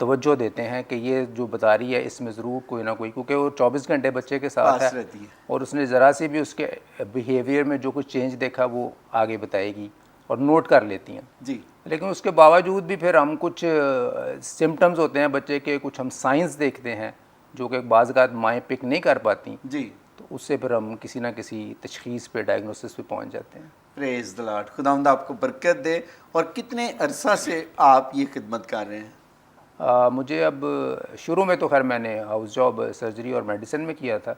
توجہ دیتے ہیں کہ یہ جو بتا رہی ہے اس میں ضرور کوئی نہ کوئی، کیونکہ وہ 24 گھنٹے بچے کے ساتھ پاس ہے رہتی ہے. اور اس نے ذرا سی بھی اس کے بیہیویئر میں جو کچھ چینج دیکھا وہ آگے بتائے گی اور نوٹ کر لیتی ہیں. جی لیکن اس کے باوجود بھی پھر ہم کچھ سمٹمز ہوتے ہیں بچے کے، کچھ ہم سائنس دیکھتے ہیں جو کہ بعض اوقات مائیں پک نہیں کر پاتی، جی. تو اس سے پھر ہم کسی نہ کسی تشخیص پہ، ڈائگنوسس پہ پہنچ جاتے ہیں. پریز دی لارڈ. خداوند آپ کو برکت دے. اور کتنے عرصہ سے آپ یہ خدمت کر رہے ہیں؟ مجھے اب شروع میں تو خیر میں نے ہاؤس جاب سرجری اور میڈیسن میں کیا تھا،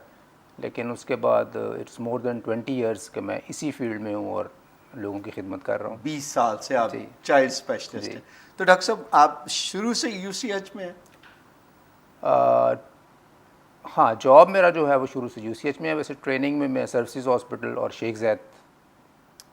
لیکن اس کے بعد اٹس مور دین 20 ایئرس کہ میں اسی فیلڈ میں ہوں اور لوگوں کی خدمت کر رہا ہوں. 20 سال سے آپ جی. چائلڈ اسپیشلسٹ ہیں. تو ڈاکٹر صاحب آپ شروع سے یو سی ایچ میں ہیں؟ ہاں، جاب میرا جو ہے وہ شروع سے یو سی ایچ میں ہے. ویسے ٹریننگ میں سروسز ہاسپٹل اور شیخ زید.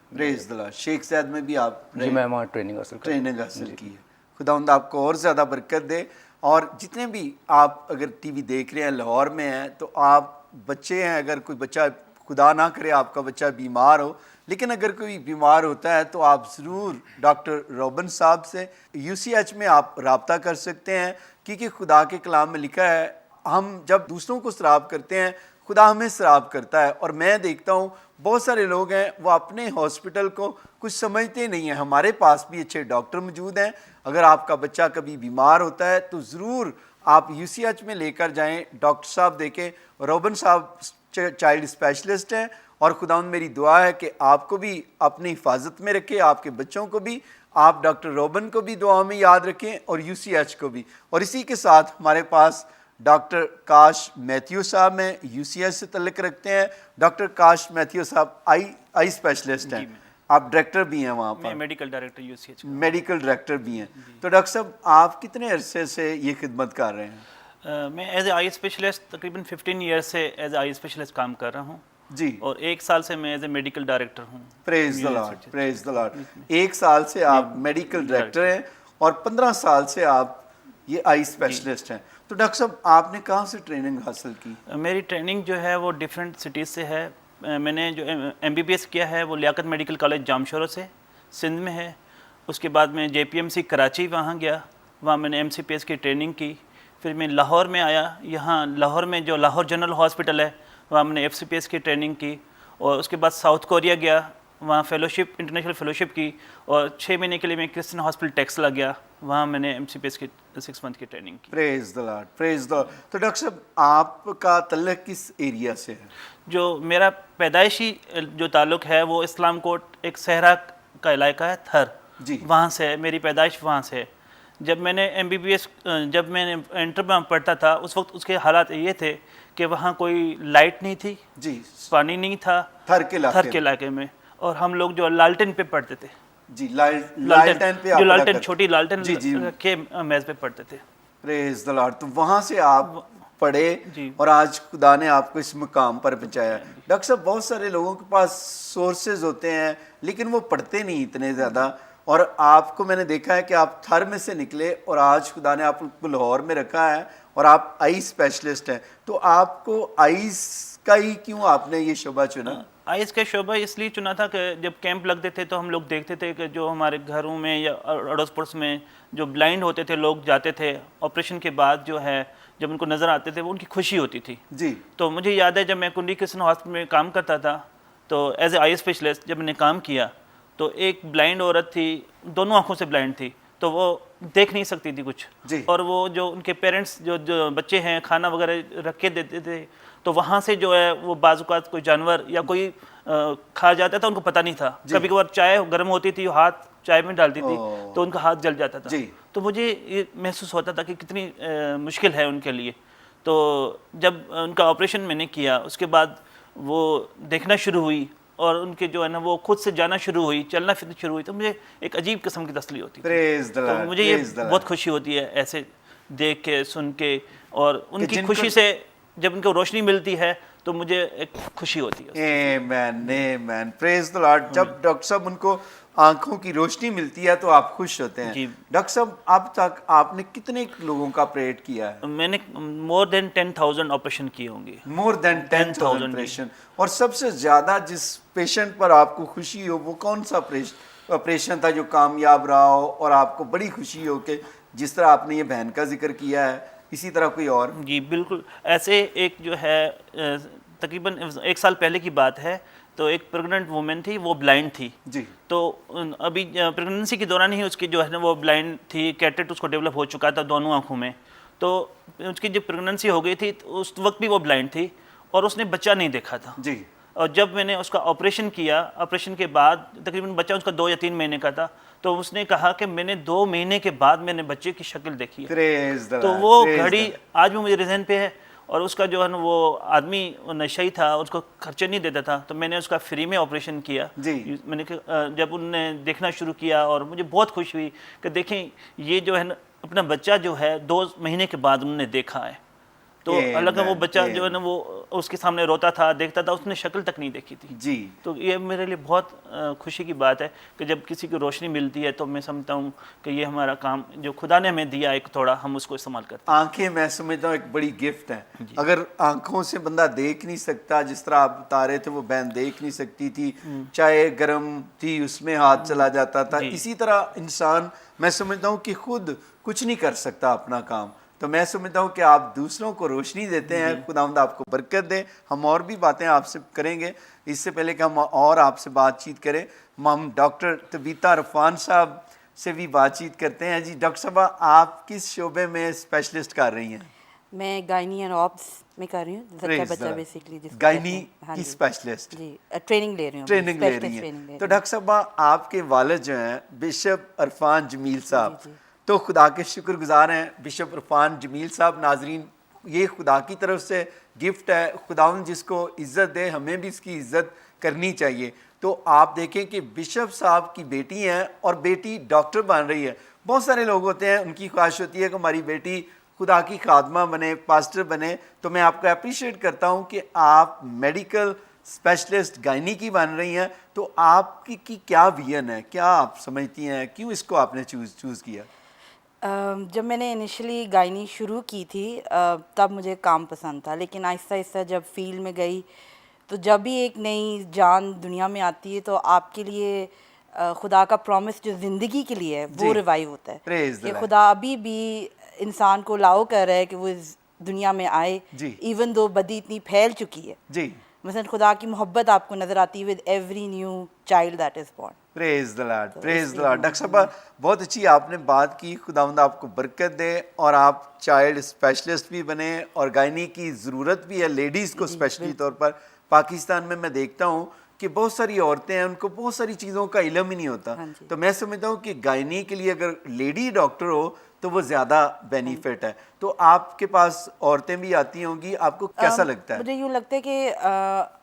پریز دی لارڈ. شیخ زید میں بھی آپ جی میں وہاں ٹریننگ حاصل کی ہے. خداوند آپ کو اور زیادہ برکت دے. اور جتنے بھی آپ اگر ٹی وی دیکھ رہے ہیں لاہور میں ہیں تو آپ بچے ہیں، اگر کوئی بچہ خدا نہ کرے آپ کا بچہ بیمار ہو، لیکن اگر کوئی بیمار ہوتا ہے تو آپ ضرور ڈاکٹر روبن صاحب سے یو سی ایچ میں آپ رابطہ کر سکتے ہیں، کیونکہ خدا کے کلام میں لکھا ہے ہم جب دوسروں کو سراب کرتے ہیں خدا ہمیں سراب کرتا ہے. اور میں دیکھتا ہوں بہت سارے لوگ ہیں وہ اپنے ہاسپٹل کو کچھ سمجھتے نہیں ہیں. ہمارے پاس بھی اچھے ڈاکٹر موجود ہیں. اگر آپ کا بچہ کبھی بیمار ہوتا ہے تو ضرور آپ یو سی ایچ میں لے کر جائیں. ڈاکٹر صاحب دیکھیں، روبن صاحب چائلڈ اسپیشلسٹ ہیں. اور خداوند میری دعا ہے کہ آپ کو بھی اپنی حفاظت میں رکھے، آپ کے بچوں کو بھی، آپ ڈاکٹر روبن کو بھی دعا میں یاد رکھیں اور یو سی ایچ کو بھی. اور اسی کے ساتھ ہمارے پاس ڈاکٹر کاش میتھیو صاحب ہیں، یو سی ایچ سے تعلق رکھتے ہیں. ڈاکٹر کاش میتھیو صاحب آئی اسپیشلسٹ ہیں، آپ ڈائریکٹر بھی ہیں وہاں پر، medical director U C H, medical director بھی ہیں. تو ڈاکٹر صاحب آپ کتنے عرصے سے یہ خدمت کر رہے ہیں؟ میں ایز اے آئی اسپیشلسٹ تقریباً 15 ایئرس سے ایز اے آئی اسپیشلسٹ کام کر رہا ہوں. جی. اور 1 سال سے میں ایز اے میڈیکل ڈائریکٹر ہوں. پریز the Lord. Praise the lord. 1 سال سے آپ میڈیکل ڈائریکٹر ہیں اور 15 سال سے آپ یہ آئی اسپیشلسٹ ہیں. تو ڈاکٹر صاحب آپ نے کہاں سے ٹریننگ حاصل کی؟ میری ٹریننگ جو ہے وہ ڈفرینٹ سٹیز سے ہے. میں نے جو ایم بی بی ایس کیا ہے وہ لیاقت میڈیکل کالج جامشورہ سے سندھ میں ہے. اس کے بعد میں جے پی ایم سی کراچی وہاں گیا، وہاں میں نے ایم سی پی ایس کی ٹریننگ کی. پھر میں لاہور میں آیا، یہاں لاہور میں جو لاہور جنرل ہاسپٹل ہے وہاں میں نے ایف سی پی ایس کی ٹریننگ کی. اور اس کے بعد ساؤتھ کوریا گیا، وہاں فیلوشپ، انٹرنیشنل فیلوشپ کی. اور 6 مہینے کے لیے میں کرسچن ہاسپٹل ٹیکسلا گیا، وہاں میں نے ایم سی پی ایس کی 6 منتھ کی ٹریننگ کی. پریز the Lord. Praise the lord. تو ڈاکٹر صاحب آپ کا تعلق کس ایریا سے ہے؟ جو میرا پیدائشی جو تعلق ہے وہ اسلام کوٹ ایک صحرا کا علاقہ ہے، تھر. جی. وہاں سے ہے میری پیدائش، وہاں سے ہے. جب میں نے ایم بی بی ایس، جب میں نے انٹر میں پڑھتا تھا اس وقت اس کے حالات یہ تھے کہ وہاں کوئی لائٹ نہیں تھی، جی، پانی نہیں تھا تھر کے علاقے میں. اور ہم لوگ جو لالٹن پہ پڑھتے تھے، جی، لالٹن پہ، جو لالٹن چھوٹی لالٹن جی کے میز پہ پڑھتے تھے. پریز دی لارڈ. تو وہاں سے آپ پڑھے اور آج خدا نے آپ کو اس مقام پر پہنچایا. ڈاکٹر صاحب بہت سارے لوگوں کے پاس سورسز ہوتے ہیں لیکن وہ پڑھتے نہیں اتنے زیادہ، اور آپ کو میں نے دیکھا ہے کہ آپ تھر میں سے نکلے اور آج خدا نے آپ کو لاہور میں رکھا ہے اور آپ آئی اسپیشلسٹ ہیں. تو آپ کو آئیز کا ہی کیوں آپ نے یہ شعبہ چنا؟ آئیز کا شعبہ اس لیے چنا تھا کہ جب کیمپ لگتے تھے تو ہم لوگ دیکھتے تھے کہ جو ہمارے گھروں میں یا اڑوس پڑوس میں جو بلائنڈ ہوتے تھے لوگ جاتے تھے آپریشن کے بعد، جو ہے جب ان کو نظر آتے تھے وہ ان کی خوشی ہوتی تھی. جی. تو مجھے یاد ہے جب میں کنڈی کرسچن ہاسپٹل میں کام کرتا تھا تو ایز اے آئی اسپیشلسٹ جب میں نے کام کیا تو ایک بلائنڈ عورت تھی، دونوں آنکھوں سے بلائنڈ تھی، تو وہ دیکھ نہیں سکتی تھی کچھ. جی. اور وہ جو ان کے پیرنٹس جو بچے ہیں کھانا وغیرہ رکھ کے دیتے تھے تو وہاں سے جو ہے وہ بعض اوقات کوئی جانور یا کوئی کھا جاتا تھا، ان کو پتہ نہیں تھا. کبھی کبھار چائے گرم ہوتی تھی، ہاتھ چائے میں ڈالتی تھی تو ان کا ہاتھ جل جاتا تھا. تو مجھے یہ محسوس ہوتا تھا کہ کتنی مشکل ہے ان کے لیے. تو جب ان کا آپریشن میں نے کیا اس کے بعد وہ دیکھنا شروع ہوئی اور ان کے جو ہے نا وہ خود سے جانا شروع ہوئی، چلنا پھرنا شروع ہوئی، تو مجھے ایک عجیب قسم کی تسلی ہوتی تھی. تو مجھے یہ بہت خوشی ہوتی ہے ایسے دیکھ کے، سن کے، اور ان کی خوشی سے جب ان کو روشنی ملتی ہے تو مجھے ایک خوشی ہوتی ہے. آمین، آمین، پریز دی لارڈ. جب ڈاکٹر صاحب ان کو آنکھوں کی روشنی ملتی ہے تو آپ خوش ہوتے ہیں. جی. ڈاکٹر صاحب اب تک آپ نے کتنے لوگوں کا آپریٹ کیا ہے؟ میں نے مور دین 10,000 آپریشن کیے ہوں گے. مور دین 10,000 آپریشن. اور سب سے زیادہ جس پیشنٹ پر آپ کو خوشی ہو وہ کون سا آپریشن تھا جو کامیاب رہا ہو اور آپ کو بڑی خوشی ہو کہ جس طرح آپ نے یہ بہن کا ذکر کیا ہے اسی طرح کوئی اور؟ جی بالکل ایسے ایک جو ہے تقریباً 1 سال پہلے کی بات ہے، تو ایک پریگننٹ وومن تھی، وہ بلائنڈ تھی. جی. تو ابھی پریگننسی کے دوران ہی اس کی جو ہے نا وہ بلائنڈ تھی، کیٹریکٹ اس کو ڈیولپ ہو چکا تھا دونوں آنکھوں میں. تو اس کی جب پریگننسی ہو گئی تھی تو اس وقت بھی وہ بلائنڈ تھی اور اس نے بچہ نہیں دیکھا تھا. جی. اور جب میں نے اس کا آپریشن کیا، آپریشن کے بعد تقریباً بچہ اس کا 2 یا 3 مہینے کا تھا، تو اس نے کہا کہ میں نے 2 مہینے کے بعد میں نے بچے کی شکل دیکھی ہے. تو وہ گھڑی آج بھی مجھے ذہن پہ ہے. اور اس کا جو ہے نا وہ آدمی نشئی تھا، اس کو خرچے نہیں دیتا تھا، تو میں نے اس کا فری میں آپریشن کیا. میں نے جب انہوں نے دیکھنا شروع کیا اور مجھے بہت خوش ہوئی کہ دیکھیں یہ جو ہے نا اپنا بچہ جو ہے 2 مہینے کے بعد انہوں نے دیکھا ہے. تو الگ وہ بچہ جو ہے نا وہ اس کے سامنے روتا تھا، دیکھتا تھا، اس نے شکل تک نہیں دیکھی تھی. جی. تو یہ میرے لیے بہت خوشی کی بات ہے کہ جب کسی کو روشنی ملتی ہے تو میں سمجھتا ہوں کہ یہ ہمارا کام جو خدا نے ہمیں دیا ایک تھوڑا ہم اس کو استعمال کرتے ہیں. آنکھیں میں سمجھتا ہوں ایک بڑی گفٹ ہے. اگر آنکھوں سے بندہ دیکھ نہیں سکتا، جس طرح آپ بتا رہے تھے وہ بہن دیکھ نہیں سکتی تھی، چائے گرم تھی اس میں ہاتھ چلا جاتا تھا، اسی طرح انسان میں سمجھتا ہوں کہ خود کچھ نہیں کر سکتا اپنا کام. تو میں سمجھتا ہوں کہ آپ دوسروں کو روشنی دیتے ہیں. خداوند آپ کو برکت دے. ہم اور بھی باتیں آپ سے کریں گے. اس سے پہلے کہ ہم اور آپ سے بات چیت کریں، ہم ڈاکٹر تبیتا عرفان صاحب سے بھی بات چیت کرتے ہیں. جی ڈاکٹر صاحبہ، آپ کس شعبے میں اسپیشلسٹ کر رہی ہیں؟ میں گائنی اینڈ آپس میں کر رہی ہوں. زچہ بچہ بیسیکلی گائنی کی اسپیشلسٹ. جی ٹریننگ لے رہی ہوں. ٹریننگ لے رہی ہیں. تو ڈاکٹر صاحبہ آپ کے والد جو ہیں بشپ عرفان جمیل صاحب، تو خدا کے شکر گزار ہیں بشپ عرفان جمیل صاحب. ناظرین، یہ خدا کی طرف سے گفٹ ہے. خداوند جس کو عزت دے ہمیں بھی اس کی عزت کرنی چاہیے. تو آپ دیکھیں کہ بشپ صاحب کی بیٹی ہیں اور بیٹی ڈاکٹر بن رہی ہے. بہت سارے لوگ ہوتے ہیں ان کی خواہش ہوتی ہے کہ ہماری بیٹی خدا کی خادمہ بنے، پاسٹر بنے. تو میں آپ کو اپریشیٹ کرتا ہوں کہ آپ میڈیکل اسپیشلسٹ گائنی کی بن رہی ہیں. تو آپ کی کیا ویژن ہے، کیا آپ سمجھتی ہیں، کیوں اس کو آپ نے چوز کیا؟ جب میں نے انیشلی گائنی شروع کی تھی تب مجھے کام پسند تھا، لیکن آہستہ آہستہ جب فیلڈ میں گئی تو جب بھی ایک نئی جان دنیا میں آتی ہے تو آپ کے لیے خدا کا پرومس جو زندگی کے لیے ہے وہ ریوائیو ہوتا ہے کہ خدا ابھی بھی انسان کو الاؤ کر رہا ہے کہ وہ اس دنیا میں آئے، ایون دو بدی اتنی پھیل چکی ہے. جی. مثلا خدا کی محبت آپ کو نظر آتی ہے with every new child that is born. Praise the Lord, praise the Lord. Doctor صاحبہ بہت اچھی آپ نے بات کی. خداوند آپ کو برکت دے اور آپ چائلڈ اسپیشلسٹ بھی بنے اور گائنی کی ضرورت بھی ہے لیڈیز کو اسپیشلی طور پر. پاکستان میں دیکھتا ہوں کہ بہت ساری عورتیں ہیں ان کو بہت ساری چیزوں کا علم ہی نہیں ہوتا. تو میں سمجھتا ہوں کہ گائنی کے لیے اگر لیڈی ڈاکٹر ہو تو وہ زیادہ بینیفٹ ہے. تو آپ کے پاس عورتیں بھی آتی ہوں گی، آپ کو کیسا لگتا ہے؟ مجھے یوں لگتا ہے کہ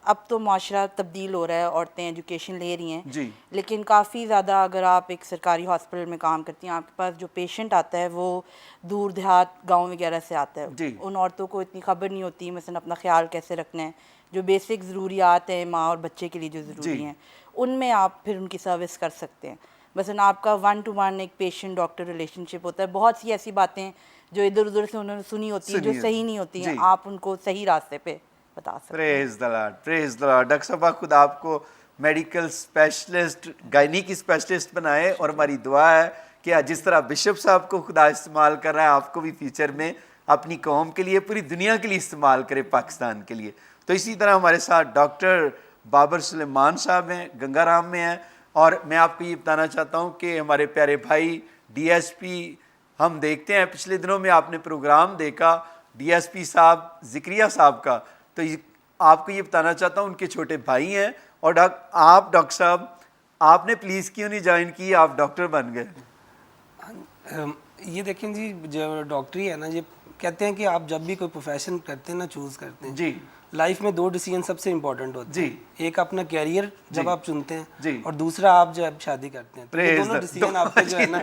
اب تو معاشرہ تبدیل ہو رہا ہے، عورتیں ایجوکیشن لے رہی ہیں. جی. لیکن کافی زیادہ اگر آپ ایک سرکاری ہاسپٹل میں کام کرتی ہیں، آپ کے پاس جو پیشنٹ آتا ہے وہ دور دیہات گاؤں وغیرہ سے آتا ہے. جی. ان عورتوں کو اتنی خبر نہیں ہوتی مثلا اپنا خیال کیسے رکھنا ہے، جو بیسک ضروریات ہیں ماں اور بچے کے لیے جو ضروری ہیں ان میں آپ پھر ان کی سروس کر سکتے ہیں. مثلا آپ کا 1-to-1 ایک پیشنٹ ڈاکٹر ریلیشن شپ ہوتا ہے. بہت سی ایسی باتیں جو ادھر ادھر سے انہوں نے سنی ہوتی ہیں جو صحیح نہیں ہوتی ہیں، آپ ان کو صحیح راستے پہ بتا سکتے ہیں. پریز the Lord, praise the Lord. Doctor صاحبہ خدا آپ کو میڈیکل اسپیشلسٹ گائنی کی اسپیشلسٹ بنائے اور ہماری دعا ہے کہ جس طرح بشپ صاحب کو خدا استعمال کر رہا ہے آپ کو بھی فیوچر میں اپنی قوم کے لیے، پوری دنیا کے لیے استعمال کرے، پاکستان کے لیے. تو اسی طرح ہمارے ساتھ ڈاکٹر بابر سلیمان صاحب ہیں، گنگا رام میں ہیں. اور میں آپ کو یہ بتانا چاہتا ہوں کہ ہمارے پیارے بھائی ڈی ایس پی، ہم دیکھتے ہیں پچھلے دنوں میں آپ نے پروگرام دیکھا ڈی ایس پی صاحب ذکریہ صاحب کا. تو آپ کو یہ بتانا چاہتا ہوں ان کے چھوٹے بھائی ہیں. اور آپ ڈاکٹر صاحب آپ نے پولیس کیوں نہیں جوائن کی، آپ ڈاکٹر بن گئے؟ یہ دیکھیں جی، جو ڈاکٹری ہے نا، یہ کہتے ہیں کہ آپ جب بھی کوئی پروفیشن کرتے ہیں نا، چوز کرتے ہیں، جی، لائف میں 2 ڈیسیجن سب سے امپورٹنٹ ہوتے ہیں. ایک اپنا کیریئر جب آپ چنتے ہیں، اور دوسرا آپ جب شادی کرتے ہیں. تو یہ دونوں ڈیسیجن آپ کے جو ہے نا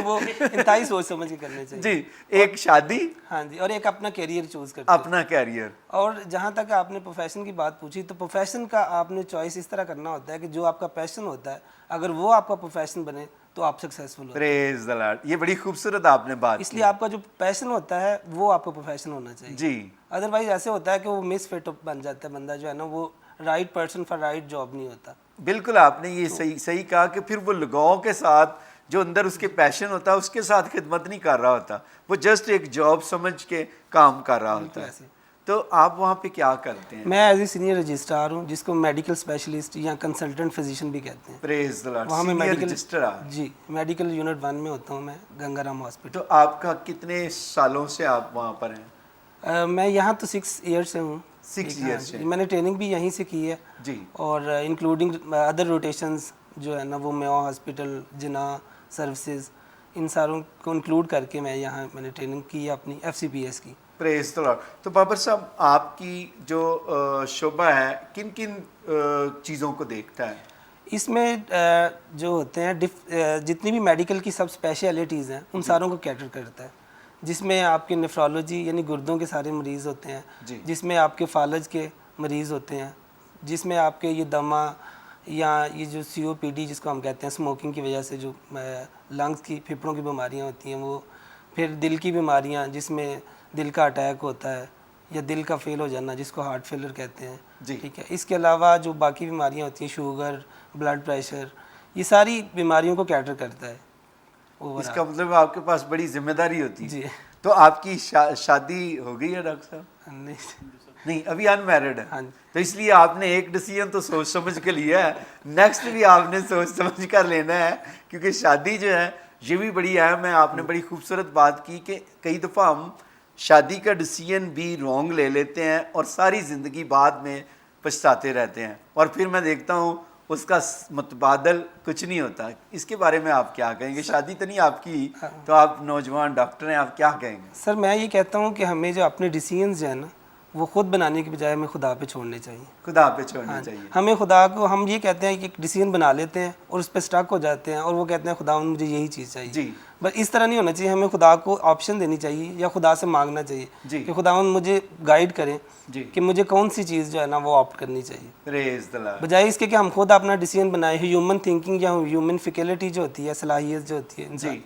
وہ انتہائی سوچ سمجھ کے کرنے چاہیے. جی، ایک شادی، ہاں جی، اور ایک اپنا کیریئر چوز کرتے ہیں، اپنا کیریئر. اور جہاں تک آپ نے پروفیشن کی بات پوچھی، تو پروفیشن کا آپ نے چوائس اس طرح کرنا ہوتا ہے کہ جو آپ کا پیشن ہوتا ہے اگر وہ آپ کا پروفیشن بنے تو آپ سکسیزفل ہوتے ہیں. پریز دی لارڈ. یہ بڑی خوبصورت آپ نے بات. اس لیے آپ کا جو پیشن ہوتا ہے وہ آپ کا پروفیشن ہونا چاہیے. جی. ادروائز ایسے ہوتا ہے کہ وہ مس فٹ بن جاتا ہے بندہ، جو ہے نا وہ right person for right job نہیں ہوتا. بالکل آپ نے یہ صحیح کہا کہ پھر وہ لگاؤ کے ساتھ جو اندر اس کے پیشن ہوتا ہے اس کے ساتھ خدمت نہیں کر رہا ہوتا, وہ جسٹ ایک جاب سمجھ کے کام کر رہا ہوتا ہے. تو آپ وہاں پہ کیا کرتے ہیں؟ میں ایز اے سینئر رجسٹرار ہوں, جس کو میڈیکل اسپیشلسٹ یا کنسلٹنٹ فزیشین بھی کہتے ہیں. پریز دی لارڈ. وہاں میں سینئر میڈیکل رجسٹرار. جی میڈیکل یونٹ 1 میں ہوتا ہوں میں, گنگا رام ہاسپٹل. تو آپ کا کتنے سالوں سے آپ وہاں پر ہیں؟ میں یہاں تو 6 ایئر سے ہوں. 6 ایئر سے. میں نے ٹریننگ بھی یہیں سے کی ہے جی. اور انکلوڈنگ ادر روٹیشنز جو ہے نا وہ میوا ہاسپٹل, جناح سروسز, ان ساروں کو انکلوڈ کر کے میں یہاں میں نے ٹریننگ کی ہے اپنی FCPS کی. پریز دی لارڈ. تو بابر صاحب آپ کی جو شعبہ ہے کن کن چیزوں کو دیکھتا ہے؟ اس میں جو ہوتے ہیں جتنی بھی میڈیکل کی سب اسپیشلٹیز ہیں ان ساروں کو کیٹر کرتا ہے, جس میں آپ کے نیفرولوجی یعنی گردوں کے سارے مریض ہوتے ہیں, جس میں آپ کے فالج کے مریض ہوتے ہیں, جس میں آپ کے یہ دمہ یا یہ جو COPD جس کو ہم کہتے ہیں اسموکنگ کی وجہ سے جو لنگس کی پھیپھڑوں کی بیماریاں ہوتی ہیں وہ, پھر دل کی بیماریاں جس میں دل کا اٹیک ہوتا ہے یا دل کا فیل ہو جانا جس کو ہارٹ فیلر کہتے ہیں. ٹھیک ہے. اس کے علاوہ جو باقی بیماریاں ہوتی ہیں شوگر, بلڈ پریشر, یہ ساری بیماریوں کو کیٹر کرتا ہے. اس کا مطلب آپ کے پاس بڑی ذمہ داری ہوتی ہے. جی. تو آپ کی شادی ہو گئی ہے ڈاکٹر صاحب؟ نہیں, ابھی انمیرڈ ہے. تو اس لیے آپ نے ایک ڈیسیژن تو سوچ سمجھ کے لیا ہے, نیکسٹ بھی آپ نے سوچ سمجھ کر لینا ہے, کیونکہ شادی جو ہے یہ بھی بڑی اہم ہے. آپ نے بڑی خوبصورت بات کی کہ کئی دفعہ ہم شادی کا ڈیسیژن بھی رانگ لے لیتے ہیں اور ساری زندگی بعد میں پچھتاتے رہتے ہیں, اور پھر میں دیکھتا ہوں اس کا متبادل کچھ نہیں ہوتا. اس کے بارے میں آپ کیا کہیں گے؟ شادی تو نہیں آپ کی, تو آپ نوجوان ڈاکٹر ہیں, آپ کیا کہیں گے؟ سر میں یہ کہتا ہوں کہ ہمیں جو اپنے ڈیسیژنز جو ہیں نا وہ خود بنانے کے بجائے ہمیں خدا پہ چھوڑنے چاہیے. خدا پہ چھوڑنا چاہیے. ہمیں خدا کو, ہم یہ کہتے ہیں کہ ایک ڈیسیژن بنا لیتے ہیں اور اس پہ اسٹک ہو جاتے ہیں اور وہ کہتے ہیں خدا مجھے یہی چیز چاہیے. جی. بس اس طرح نہیں ہونا چاہیے. ہمیں خدا کو آپشن دینی چاہیے یا خدا سے مانگنا چاہیے کہ خدا مجھے گائیڈ کریں کہ مجھے کون سی چیز جو ہے نا وہ آپٹ کرنی چاہیے, پریز دی لارڈ. بجائے اس کے کہ ہم خود اپنا ڈیسیژن بنائیں. ہیومن تھنکنگ یا ہیومن فیکلٹی جو ہوتی ہے, صلاحیت جو ہوتی ہے انسان,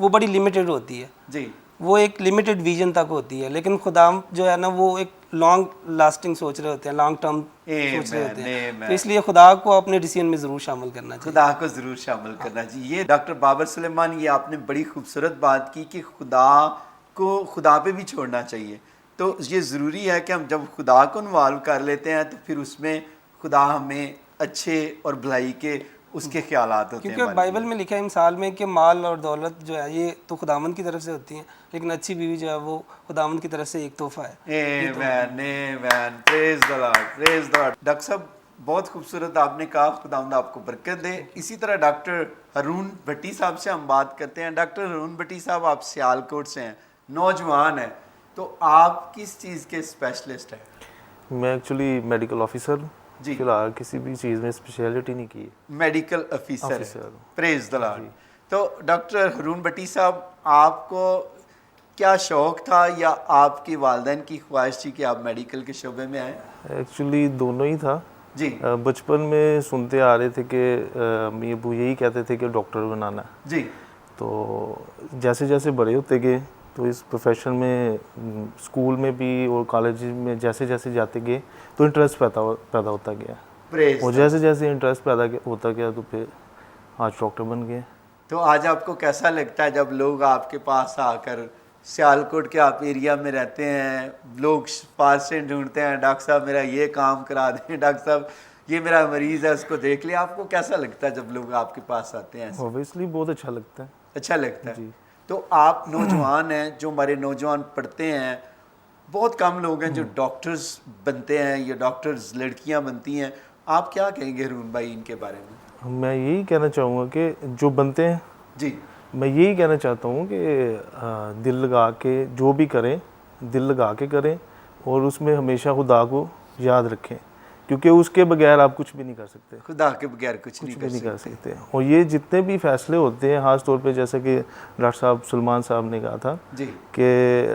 وہ بڑی لمیٹڈ ہوتی ہے. جی. وہ ایک لمیٹڈ ویژن تک ہوتی ہے, لیکن خدا جو ہے نا وہ ایک لانگ لاسٹنگ سوچ رہے ہوتے ہیں, لانگ ٹرم سوچ رہے ہوتے ہیں. تو اس لیے خدا کو اپنے ڈیسیژن میں ضرور شامل کرنا چاہیے. خدا کو ضرور شامل کرنا چاہیے. یہ ڈاکٹر بابر سلیمان, یہ آپ نے بڑی خوبصورت بات کی کہ خدا کو خدا پہ بھی چھوڑنا چاہیے. تو یہ ضروری ہے کہ ہم جب خدا کو انوالو کر لیتے ہیں تو پھر اس میں خدا ہمیں اچھے اور بھلائی کے اس کے خیالات ہوتے ہیں. کیونکہ بائبل میں لکھا ہے مثال میں کہ مال اور دولت جو ہے یہ تو خداوند کی طرف سے ہوتی ہیں, لیکن اچھی بیوی جو ہے وہ خداوند کی طرف سے ایک تحفہ ہے. آمین آمین. پریز the Lord, praise the Lord. Doctor صاحب بہت خوبصورت آپ نے کہا, خداوند آپ کو برکت دے. اسی طرح ڈاکٹر ہارون بھٹی صاحب سے ہم بات کرتے ہیں. ڈاکٹر ہارون بھٹی صاحب, آپ سیالکوٹ سے ہیں, نوجوان ہیں, تو آپ کس چیز کے اسپیشلسٹ ہیں؟ میں ایکچولی میڈیکل آفیسر ہوں. جی. فی الحال کسی بھی چیز میں اسپیشلٹی نہیں کی. Medical officer. Praise the lord. تو ڈاکٹر ہارون بھٹی صاحب, آپ کو کیا شوق تھا یا آپ کی والدین کی خواہش تھی کہ آپ میڈیکل کے شعبے میں آئیں؟ ایکچولی دونوں ہی تھا. جی. بچپن میں سنتے آ رہے تھے کہ امی ابو یہی کہتے تھے کہ ڈاکٹر بنانا ہے. جی. تو جیسے جیسے بڑے ہوتے گئے تو اس پروفیشن میں اسکول میں بھی اور کالج میں جیسے جیسے جاتے گئے تو انٹرسٹ پیدا ہوتا گیا, اور جیسے جیسے انٹرسٹ پیدا ہوتا گیا تو پھر آج ڈاکٹر بن گئے. تو آج آپ کو کیسا لگتا ہے جب لوگ آپ کے پاس آ کر, سیالکوٹ کے آپ ایریا میں رہتے ہیں, لوگ پاس سے ڈھونڈتے ہیں ڈاکٹر صاحب میرا یہ کام کرا دیں, ڈاکٹر صاحب یہ میرا مریض ہے اس کو دیکھ لیں, آپ کو کیسا لگتا ہے جب لوگ آپ کے پاس آتے ہیں؟ اوبیسلی بہت اچھا لگتا ہے. اچھا لگتا ہے. تو آپ نوجوان ہیں, جو ہمارے نوجوان پڑھتے ہیں, بہت کم لوگ ہیں جو ڈاکٹرز بنتے ہیں یا ڈاکٹرز لڑکیاں بنتی ہیں, آپ کیا کہیں گے ہارون بھائی ان کے بارے میں؟ میں یہی کہنا چاہوں گا کہ جو بنتے ہیں, جی, میں یہی کہنا چاہتا ہوں کہ دل لگا کے جو بھی کریں, دل لگا کے کریں, اور اس میں ہمیشہ خدا کو یاد رکھیں, کیونکہ اس کے بغیر آپ کچھ بھی نہیں کر سکتے. خدا کے بغیر کچھ نہیں کر سکتے. اور یہ جتنے بھی فیصلے ہوتے ہیں, خاص طور پہ جیسا کہ ڈاکٹر صاحب سلمان صاحب نے کہا تھا کہ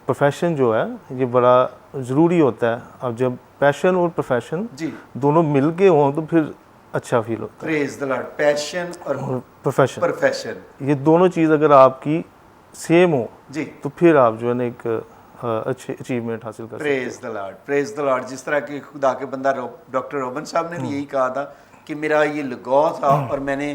پروفیشن جو ہے یہ بڑا ضروری ہوتا ہے. اب جب پیشن اور پروفیشن دونوں مل کے ہوں تو پھر اچھا فیل ہوتا ہے. پریز دی لارڈ. پیشن اور پروفیشن, یہ دونوں چیز اگر آپ کی سیم ہو تو پھر آپ جو ہے نا ایک اچھے اچیومنٹ حاصل کر سکتے ہیں. پریز the Lord, praise the lord. جس طرح کہ خدا کے بندہ ڈاکٹر روبن صاحب نے بھی یہی کہا تھا کہ میرا یہ لگاؤ تھا اور میں نے